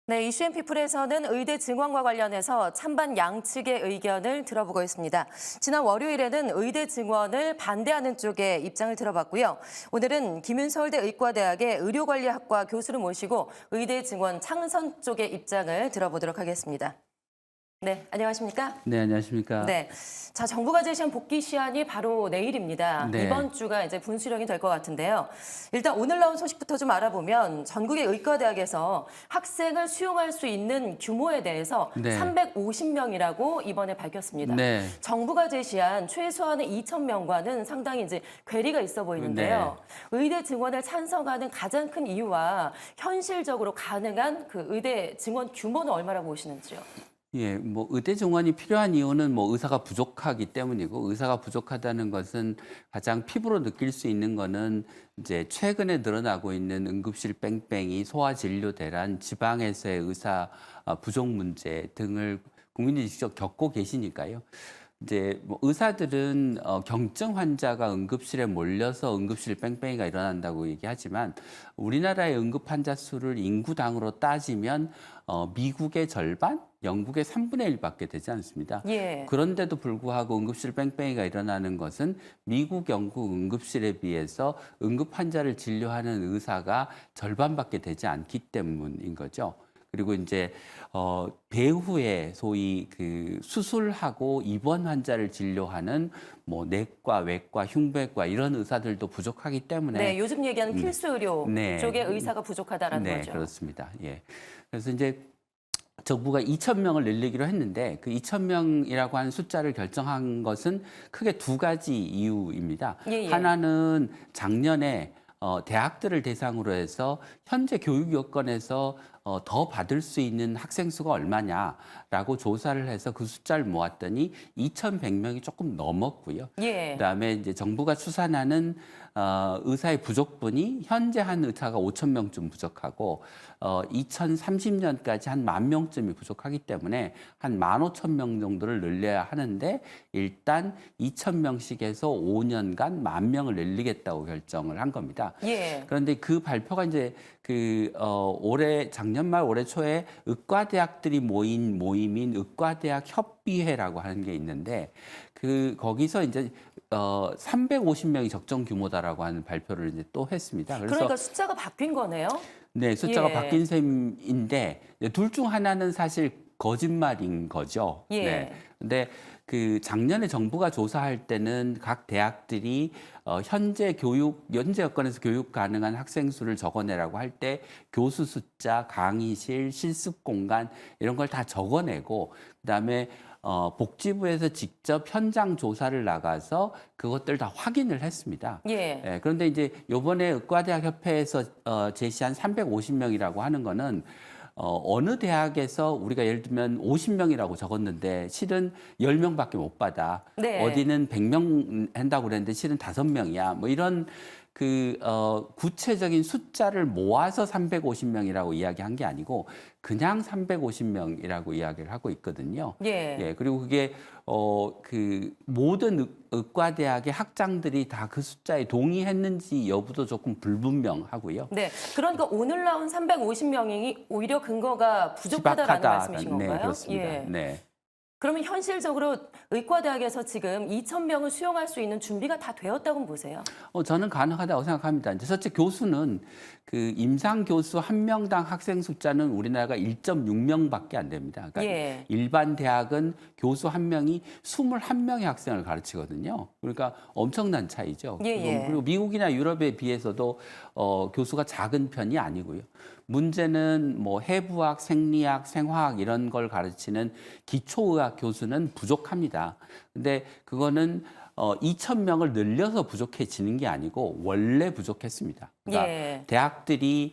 네, 이슈앤피플에서는 의대 증원과 관련해서 찬반 양측의 의견을 들어보고 있습니다. 지난 월요일에는 의대 증원을 반대하는 쪽의 입장을 들어봤고요. 오늘은 김윤서울대 의과대학의 의료관리학과 교수를 모시고 의대 증원 창선 쪽의 입장을 들어보도록 하겠습니다. 네, 안녕하십니까? 네, 안녕하십니까? 네. 자, 정부가 제시한 복귀 시한이 바로 내일입니다. 네. 이번 주가 이제 분수령이 될 것 같은데요. 일단 오늘 나온 소식부터 좀 알아보면 전국의 의과대학에서 학생을 수용할 수 있는 규모에 대해서 네. 350명이라고 이번에 밝혔습니다. 네. 정부가 제시한 최소한의 2,000명과는 상당히 이제 괴리가 있어 보이는데요. 의대 증원을 찬성하는 가장 큰 이유와 현실적으로 가능한 그 의대 증원 규모는 얼마라고 보시는지요? 예, 뭐 의대 증원이 필요한 이유는 뭐 의사가 부족하기 때문이고, 의사가 부족하다는 것은 가장 피부로 느낄 수 있는 거는 이제 최근에 늘어나고 있는 응급실 뺑뺑이, 소아진료 대란, 지방에서의 의사 부족 문제 등을 국민들이 직접 겪고 계시니까요. 이제 뭐 의사들은 경증 환자가 응급실에 몰려서 응급실 뺑뺑이가 일어난다고 얘기하지만, 우리나라의 응급 환자 수를 인구당으로 따지면 미국의 절반, 영국의 3분의 1밖에 되지 않습니다. 예. 그런데도 불구하고 응급실 뺑뺑이가 일어나는 것은 미국, 영국 응급실에 비해서 응급 환자를 진료하는 의사가 절반밖에 되지 않기 때문인 거죠. 그리고 이제 배후에 소위 그 수술하고 입원 환자를 진료하는 뭐 내과, 외과, 흉부외과 이런 의사들도 부족하기 때문에 네, 요즘 얘기하는 필수 의료 네. 쪽의 의사가 부족하다라는 네, 거죠. 그렇습니다. 예. 그래서 이제 정부가 2,000명을 늘리기로 했는데, 그 2,000명이라고 하는 숫자를 결정한 것은 크게 두 가지 이유입니다. 예, 예. 하나는 작년에 대학들을 대상으로 해서 현재 교육 여건에서 더 받을 수 있는 학생 수가 얼마냐라고 조사를 해서 그 숫자를 모았더니 2,100명이 조금 넘었고요. 예. 그다음에 이제 정부가 추산하는 의사의 부족분이 현재 한 의사가 5,000명쯤 부족하고 2030년까지 한 10,000명쯤이 부족하기 때문에 한 15,000명 정도를 늘려야 하는데, 일단 2,000명씩해서 5년간 10,000명을 늘리겠다고 결정을 한 겁니다. 예. 그런데 그 발표가 이제 올해 작년 말 올해 초에 의과대학들이 모인 모임인 의과대학 협의회라고 하는 게 있는데, 거기서 이제 350명이 적정 규모다라고 하는 발표를 이제 또 했습니다. 그래서 그러니까 숫자가 바뀐 거네요. 네, 숫자가 예. 바뀐 셈인데, 둘 중 하나는 사실 거짓말인 거죠. 예. 네. 근데 그 작년에 정부가 조사할 때는 각 대학들이 현재 여건에서 교육 가능한 학생 수를 적어내라고 할 때 교수 숫자, 강의실, 실습 공간 이런 걸 다 적어내고, 그다음에 복지부에서 직접 현장 조사를 나가서 그것들 다 확인을 했습니다. 예. 예, 그런데 이제 요번에 의과대학 협회에서 제시한 350명이라고 하는 거는 어느 대학에서 우리가 예를 들면 50명이라고 적었는데 실은 10명밖에 못 받아. 네. 어디는 100명 한다고 그랬는데 실은 5명이야. 뭐 이런 구체적인 숫자를 모아서 350명이라고 이야기한 게 아니고 그냥 350명이라고 이야기를 하고 있거든요. 예. 예, 그리고 그게 모든 의과대학의 학장들이 다 그 숫자에 동의했는지 여부도 조금 불분명하고요. 네. 그러니까 오늘 나온 350명이 오히려 근거가 부족하다라는 말씀이신 건가요? 네, 그렇습니다. 예. 네. 그러면 현실적으로 의과대학에서 지금 2,000명을 수용할 수 있는 준비가 다 되었다고 보세요? 저는 가능하다고 생각합니다. 이제 첫째, 교수는 임상 교수 한 명당 학생 숫자는 우리나라가 1.6명밖에 안 됩니다. 그러니까 예. 일반 대학은 교수 한 명이 21명의 학생을 가르치거든요. 그러니까 엄청난 차이죠. 예, 예. 그리고 미국이나 유럽에 비해서도 교수가 작은 편이 아니고요. 문제는 뭐 해부학, 생리학, 생화학 이런 걸 가르치는 기초의학 교수는 부족합니다. 근데 그거는 2,000명을 늘려서 부족해지는 게 아니고 원래 부족했습니다. 그러니까 예. 대학들이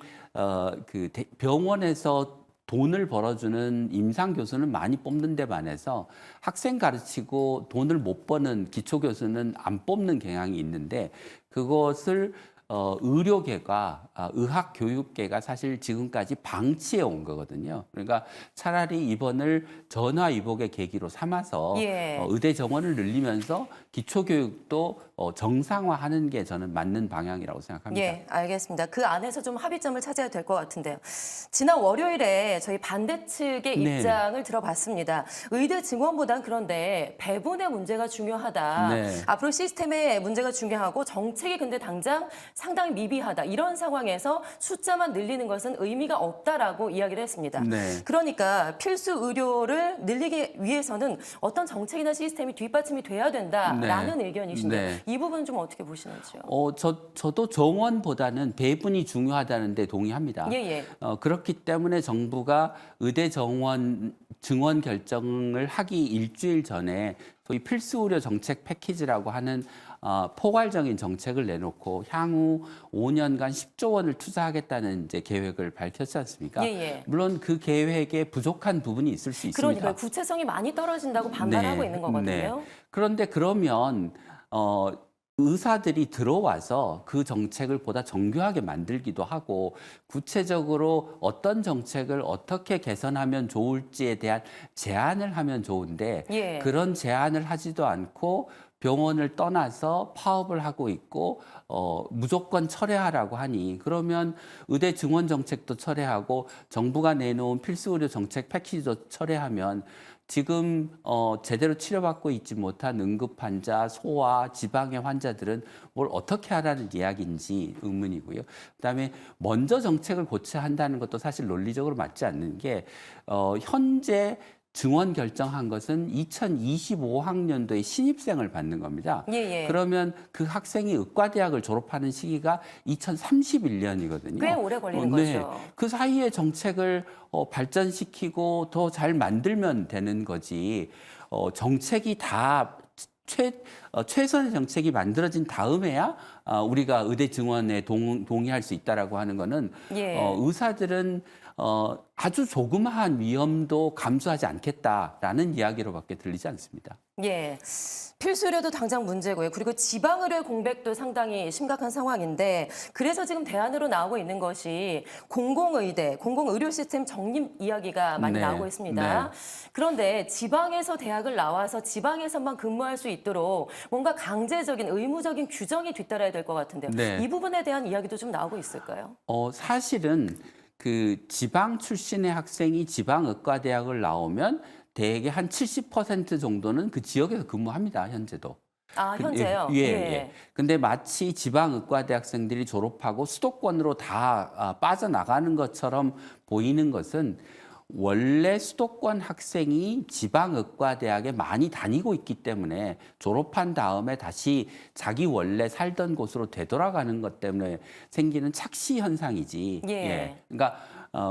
병원에서 돈을 벌어주는 임상 교수는 많이 뽑는 데 반해서 학생 가르치고 돈을 못 버는 기초 교수는 안 뽑는 경향이 있는데, 그것을 의료계가 의학 교육계가 사실 지금까지 방치해 온 거거든요. 그러니까 차라리 이번을 전화위복의 계기로 삼아서 예. 의대 정원을 늘리면서 기초교육도 정상화하는 게 저는 맞는 방향이라고 생각합니다. 예, 알겠습니다. 그 안에서 좀 합의점을 찾아야 될 것 같은데요. 지난 월요일에 저희 반대 측의 네. 입장을 들어봤습니다. 의대 증원보단 그런데 배분의 문제가 중요하다. 네. 앞으로 시스템의 문제가 중요하고 정책이 근데 당장 상당히 미비하다. 이런 상황에서 숫자만 늘리는 것은 의미가 없다라고 이야기를 했습니다. 네. 그러니까 필수 의료를 늘리기 위해서는 어떤 정책이나 시스템이 뒷받침이 돼야 된다라는 의견이신데 네. 이 부분 좀 어떻게 보시는지요? 저도 정원보다는 배분이 중요하다는데 동의합니다. 예, 예. 그렇기 때문에 정부가 의대 정원 증원 결정을 하기 일주일 전에 소위 필수 의료 정책 패키지라고 하는 포괄적인 정책을 내놓고 향후 5년간 10조 원을 투자하겠다는 이제 계획을 밝혔지 않습니까? 예, 예. 물론 그 계획에 부족한 부분이 있을 수 있습니다. 그러니까 구체성이 많이 떨어진다고 반발하고 네, 있는 거거든요. 네. 그런데 그러면 의사들이 들어와서 그 정책을 보다 정교하게 만들기도 하고 구체적으로 어떤 정책을 어떻게 개선하면 좋을지에 대한 제안을 하면 좋은데 예. 그런 제안을 하지도 않고 병원을 떠나서 파업을 하고 있고 무조건 철회하라고 하니 그러면 의대 증원 정책도 철회하고 정부가 내놓은 필수 의료 정책 패키지도 철회하면 지금 제대로 치료받고 있지 못한 응급 환자, 소아, 지방의 환자들은 뭘 어떻게 하라는 이야기인지 의문이고요. 그다음에 먼저 정책을 고쳐야 한다는 것도 사실 논리적으로 맞지 않는 게 현재 증원 결정한 것은 2025학년도에 신입생을 받는 겁니다. 예, 예. 그러면 그 학생이 의과대학을 졸업하는 시기가 2031년이거든요. 꽤 오래 걸리는 거죠. 그 사이에 정책을 발전시키고 더 잘 만들면 되는 거지. 정책이 다 최선의 정책이 만들어진 다음에야 우리가 의대 증원에 동의할 수 있다라고 하는 거는 예. 의사들은 아주 조그마한 위험도 감수하지 않겠다라는 이야기로밖에 들리지 않습니다. 예. 필수 의료도 당장 문제고요. 그리고 지방 의료 공백도 상당히 심각한 상황인데 그래서 지금 대안으로 나오고 있는 것이 공공의대, 공공의료 시스템 정립 이야기가 많이 네, 나오고 있습니다. 네. 그런데 지방에서 대학을 나와서 지방에서만 근무할 수 있도록 뭔가 강제적인 의무적인 규정이 뒤따라야 될 것 같은데요. 네. 이 부분에 대한 이야기도 좀 나오고 있을까요? 사실은 그 지방 출신의 학생이 지방의과대학을 나오면 대개 한 70% 정도는 그 지역에서 근무합니다, 현재도. 아, 현재요? 예. 근데 마치 지방의과대 학생들이 졸업하고 수도권으로 다 빠져나가는 것처럼 보이는 것은 원래 수도권 학생이 지방의과대학에 많이 다니고 있기 때문에 졸업한 다음에 다시 자기 원래 살던 곳으로 되돌아가는 것 때문에 생기는 착시 현상이지. 예. 그러니까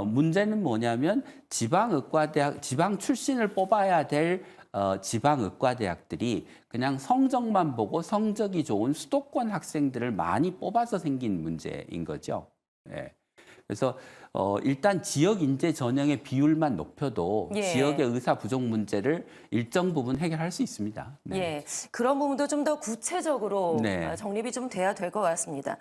문제는 뭐냐면 지방의과대학, 지방 출신을 뽑아야 될 지방의과대학들이 그냥 성적만 보고 성적이 좋은 수도권 학생들을 많이 뽑아서 생긴 문제인 거죠. 예. 그래서 일단 지역 인재 전형의 비율만 높여도 예. 지역의 의사 부족 문제를 일정 부분 해결할 수 있습니다. 네. 예, 그런 부분도 좀 더 구체적으로 네. 정립이 좀 돼야 될 것 같습니다.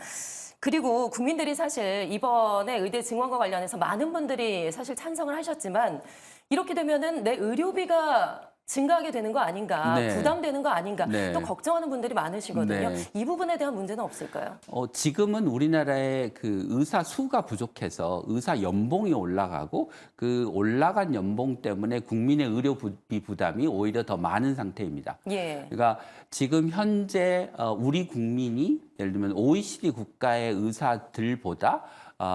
그리고 국민들이 사실 이번에 의대 증원과 관련해서 많은 분들이 사실 찬성을 하셨지만 이렇게 되면은 내 의료비가 증가하게 되는 거 아닌가, 네. 부담되는 거 아닌가, 네. 또 걱정하는 분들이 많으시거든요. 네. 이 부분에 대한 문제는 없을까요? 지금은 우리나라의 그 의사 수가 부족해서 의사 연봉이 올라가고 그 올라간 연봉 때문에 국민의 의료비 부담이 오히려 더 많은 상태입니다. 예. 그러니까 지금 현재 우리 국민이 예를 들면 OECD 국가의 의사들보다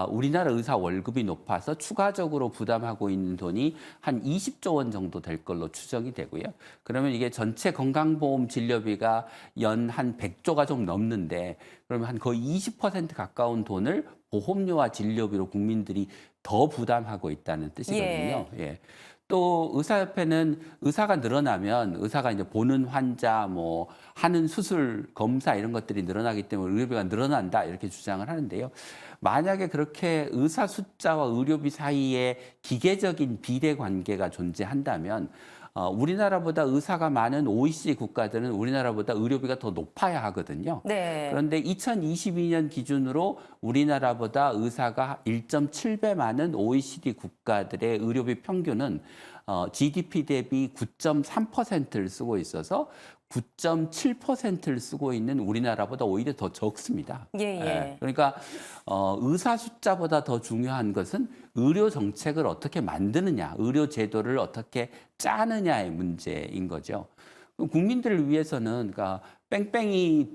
우리나라 의사 월급이 높아서 추가적으로 부담하고 있는 돈이 한 20조 원 정도 될 걸로 추정이 되고요. 그러면 이게 전체 건강보험 진료비가 연 한 100조가 좀 넘는데 그러면 한 거의 20% 가까운 돈을 보험료와 진료비로 국민들이 더 부담하고 있다는 뜻이거든요. 예. 또 의사협회는 의사가 늘어나면 의사가 이제 보는 환자, 뭐 하는 수술, 검사 이런 것들이 늘어나기 때문에 의료비가 늘어난다 이렇게 주장을 하는데요. 만약에 그렇게 의사 숫자와 의료비 사이에 기계적인 비례 관계가 존재한다면 우리나라보다 의사가 많은 OECD 국가들은 우리나라보다 의료비가 더 높아야 하거든요. 네. 그런데 2022년 기준으로 우리나라보다 의사가 1.7배 많은 OECD 국가들의 의료비 평균은 GDP 대비 9.3%를 쓰고 있어서 9.7%를 쓰고 있는 우리나라보다 오히려 더 적습니다. 예. 그러니까 의사 숫자보다 더 중요한 것은 의료 정책을 어떻게 만드느냐, 의료 제도를 어떻게 짜느냐의 문제인 거죠. 국민들을 위해서는 그러니까 뺑뺑이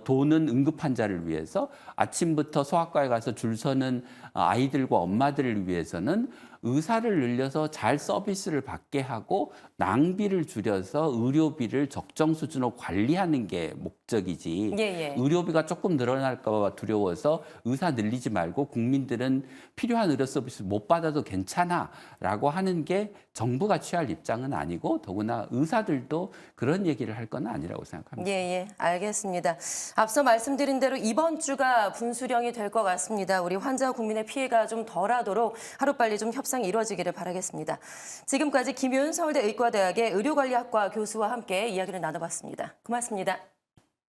도는 응급 환자를 위해서 아침부터 소아과에 가서 줄 서는 아이들과 엄마들을 위해서는 의사를 늘려서 잘 서비스를 받게 하고 낭비를 줄여서 의료비를 적정 수준으로 관리하는 게 목적이지. 예. 의료비가 조금 늘어날까 봐 두려워서 의사 늘리지 말고 국민들은 필요한 의료 서비스 못 받아도 괜찮아라고 하는 게 정부가 취할 입장은 아니고 더구나 의사들도 그런 얘기를 할 건 아니라고 생각합니다. 예, 알겠습니다. 앞서 말씀드린 대로 이번 주가 분수령이 될 것 같습니다. 우리 환자 국민의 피해가 좀 덜하도록 하루빨리 좀 협상이 이루어지기를 바라겠습니다. 지금까지 김윤 서울대 의과대학의 의료관리학과 교수와 함께 이야기를 나눠봤습니다. 고맙습니다.